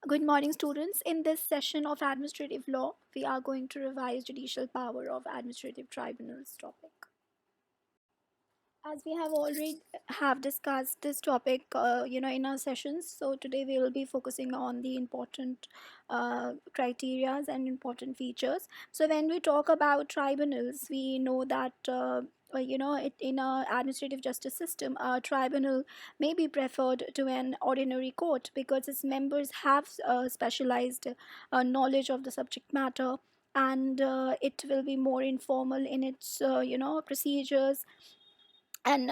Good morning, students. In this session of administrative law, we are going to revise judicial power of administrative tribunals topic. As we have already have discussed this topic, in our sessions. So today we will be focusing on the important criterias and important features. So when we talk about tribunals, we know that. In our administrative justice system, a tribunal may be preferred to an ordinary court because its members have specialized knowledge of the subject matter, and it will be more informal in its procedures and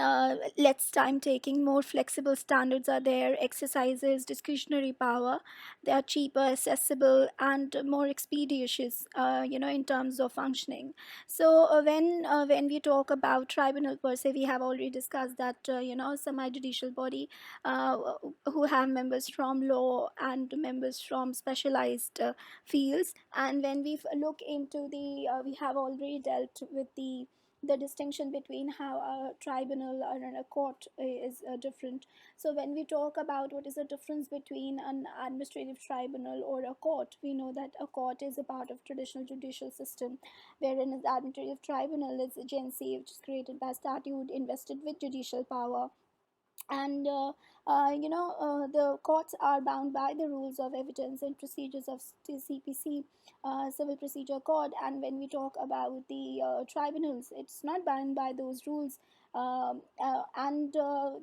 less time taking. More flexible standards are there, exercises discretionary power. They are cheaper, accessible, and more expeditious in terms of functioning. So when we talk about tribunal per se, we have already discussed that semi judicial body uh, who have members from law and members from specialized fields. And when we look into the we have already dealt with the distinction between how a tribunal or a court is different. So when we talk about what is the difference between an administrative tribunal or a court, we know that a court is a part of traditional judicial system, wherein an administrative tribunal is agency which is created by statute, invested with judicial power, and the courts are bound by the rules of evidence and procedures of CPC, Civil Procedure Code. And when we talk about the tribunals, it's not bound by those rules, and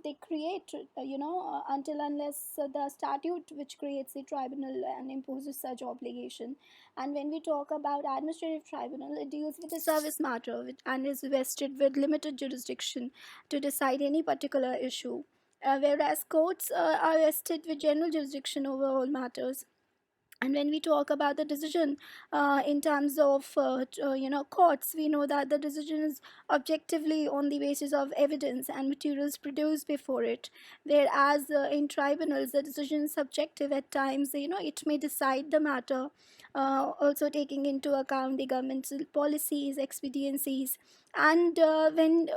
they create, until unless the statute which creates the tribunal and imposes such obligation. And when we talk about administrative tribunal, it deals with a service matter and is vested with limited jurisdiction to decide any particular issue, whereas courts are vested with general jurisdiction over all matters. And when we talk about the decision in terms of courts, we know that the decision is objectively on the basis of evidence and materials produced before it, whereas in tribunals the decision is subjective at times. It may decide the matter also taking into account the governmental policies, expediencies, and when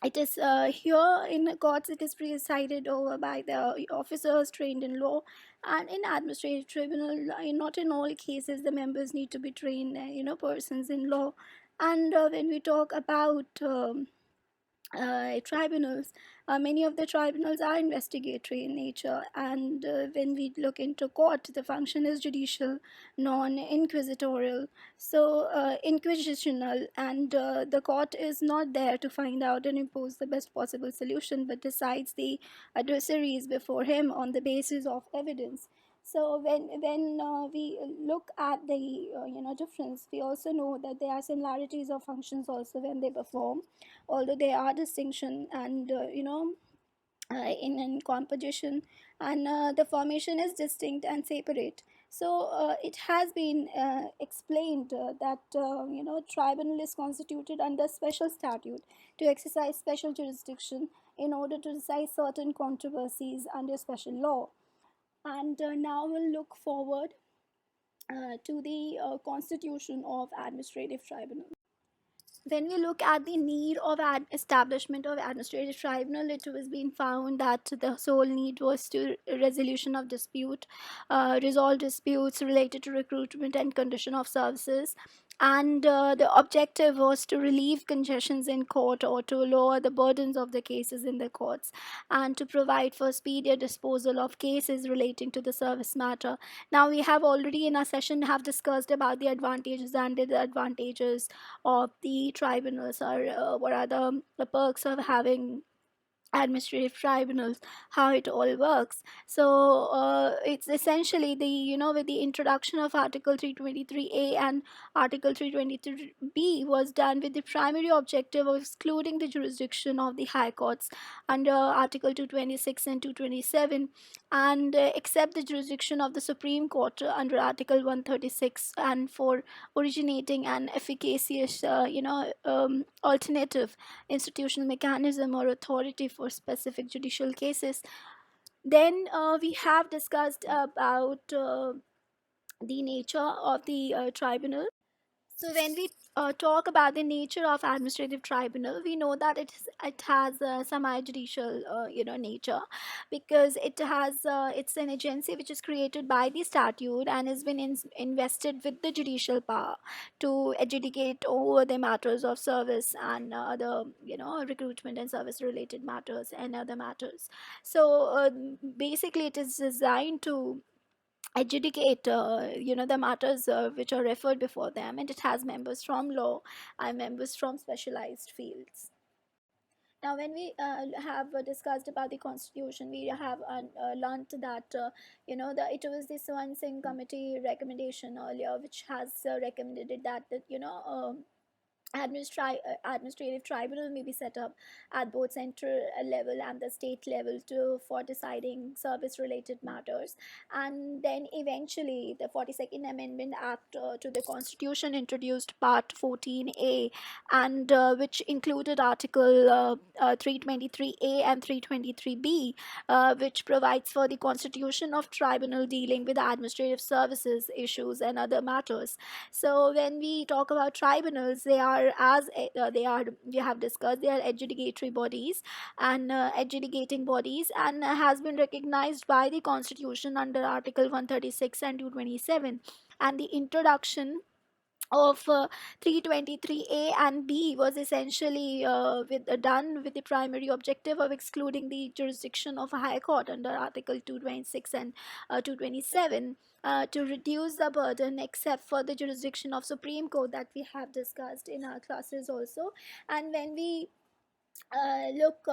it is here in courts, it is presided over by the officers trained in law, and in administrative tribunal, not in all cases the members need to be trained, persons in law. And when we talk about tribunals, many of the tribunals are investigatory in nature, and when we look into court, the function is judicial, non-inquisitorial, so inquisitional, and the court is not there to find out and impose the best possible solution, but decides the adversaries before him on the basis of evidence. So when we look at the difference, we also know that there are similarities of functions also when they perform, although there are distinction and in composition, and the formation is distinct and separate. So it has been explained that tribunal is constituted under special statute to exercise special jurisdiction in order to decide certain controversies under special law. And now we'll look forward to the constitution of administrative tribunal. When we look at the need of establishment of administrative tribunal, it was being found that the sole need was to resolution of dispute, resolve disputes related to recruitment and condition of services, and the objective was to relieve congestions in court or to lower the burdens of the cases in the courts, and to provide for speedier disposal of cases relating to the service matter. Now we have already in our session have discussed about the advantages and the disadvantages of the tribunals, or what are the perks of having administrative tribunals, how it all works. So it's essentially the with the introduction of article 323A and article 323B was done with the primary objective of excluding the jurisdiction of the high courts under article 226 and 227, and except the jurisdiction of the Supreme Court under article 136, and for originating an efficacious alternative institutional mechanism or authority for specific judicial cases. Then we have discussed about the nature of the tribunal. So when we talk about the nature of administrative tribunal, we know that it has semi-judicial nature, because it's an agency which is created by the statute and has been invested with the judicial power to adjudicate over the matters of service and other recruitment and service related matters and other matters. So basically, it is designed to adjudicate the matters which are referred before them, and it has members from law and members from specialized fields. Now when we have discussed about the constitution, we have learned that it was this one thing committee recommendation earlier which has recommended that administrative tribunal may be set up at both central level and the state level for deciding service related matters. And then eventually the 42nd Amendment Act to the Constitution introduced Part 14A, and which included Article 323A and 323B, which provides for the constitution of tribunal dealing with administrative services issues and other matters. So when we talk about tribunals, they are they are, we have discussed, they are adjudicatory bodies and adjudicating bodies, and has been recognized by the Constitution under Article 136 and 227. And the introduction of 323A and B was essentially done with the primary objective of excluding the jurisdiction of a high court under Article 226 and 227, to reduce the burden except for the jurisdiction of Supreme Court that we have discussed in our classes also. And when we look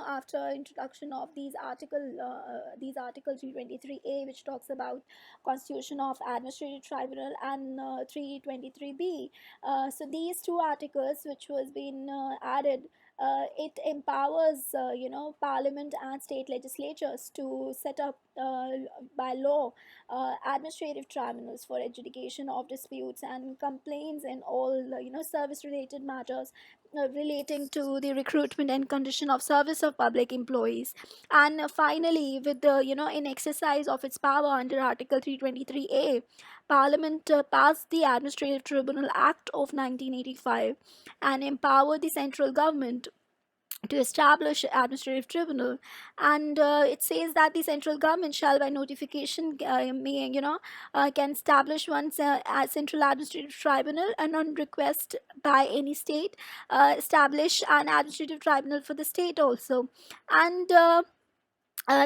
after introduction of these article 323A, which talks about constitution of administrative tribunal, and 323B, so these two articles which was been added, it empowers parliament and state legislatures to set up by law administrative tribunals for adjudication of disputes and complaints in all service related matters relating to the recruitment and condition of service of public employees. And finally, with the in exercise of its power under Article 323A, Parliament passed the Administrative Tribunal Act of 1985 and empowered the central government to establish administrative tribunal. And it says that the central government shall by notification may can establish one central administrative tribunal, and on request by any state establish an administrative tribunal for the state also. And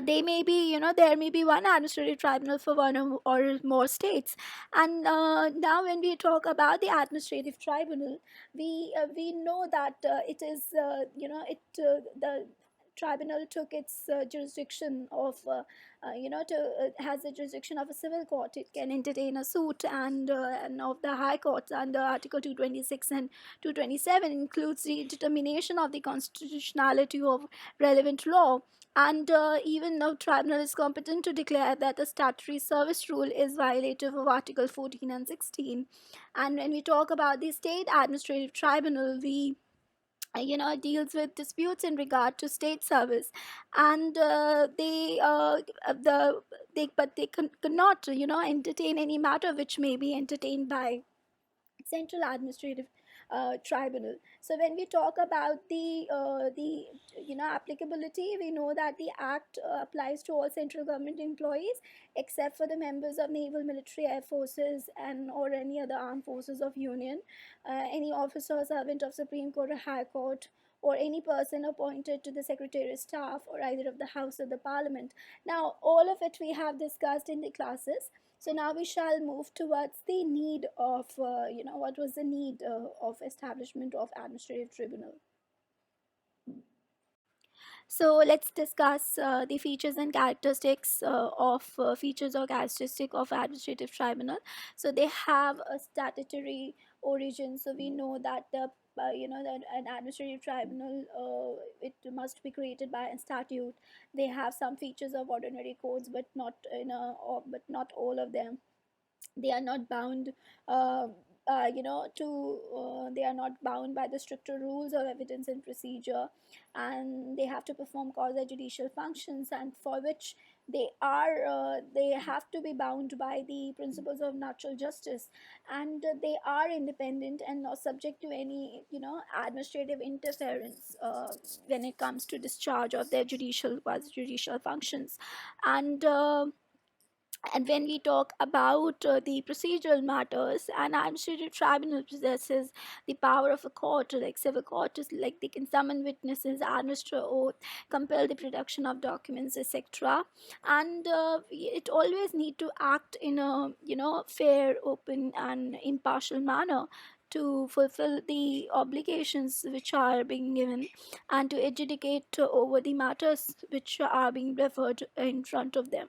they may be, there may be one administrative tribunal for one or more states. And now when we talk about the administrative tribunal, we know that it is the tribunal took its jurisdiction of to has the jurisdiction of a civil court. It can entertain a suit, and of the high court under Article 226 and 227 includes the determination of the constitutionality of relevant law. And even now tribunal is competent to declare that the statutory service rule is violative of Article 14 and 16. And when we talk about the state administrative tribunal, we deals with disputes in regard to state service. And they cannot entertain any matter which may be entertained by central administrative tribunal. So when we talk about the applicability, we know that the act applies to all central government employees except for the members of naval, military, air forces, and or any other armed forces of union, any officer or servant of Supreme Court or High Court, or any person appointed to the Secretary of Staff or either of the House or the Parliament. Now, all of it we have discussed in the classes. So now we shall move towards the need of, what was the need of establishment of administrative tribunal. So let's discuss the features and characteristics features or characteristic of administrative tribunal. So they have a statutory origin. So we know that that an administrative tribunal, it must be created by a statute. They have some features of ordinary codes, but not but not all of them. They are not bound they are not bound by the stricter rules of evidence and procedure, and they have to perform quasi judicial functions, and for which they have to be bound by the principles of natural justice, and they are independent and not subject to any, administrative interference when it comes to discharge of their judicial quasi judicial functions. And uh, and when we talk about the procedural matters, an administrative tribunal possesses the power of a court, like civil court is like they can summon witnesses, administer oath, compel the production of documents, etc. And it always need to act in a, fair, open, and impartial manner to fulfill the obligations which are being given, and to adjudicate over the matters which are being referred in front of them.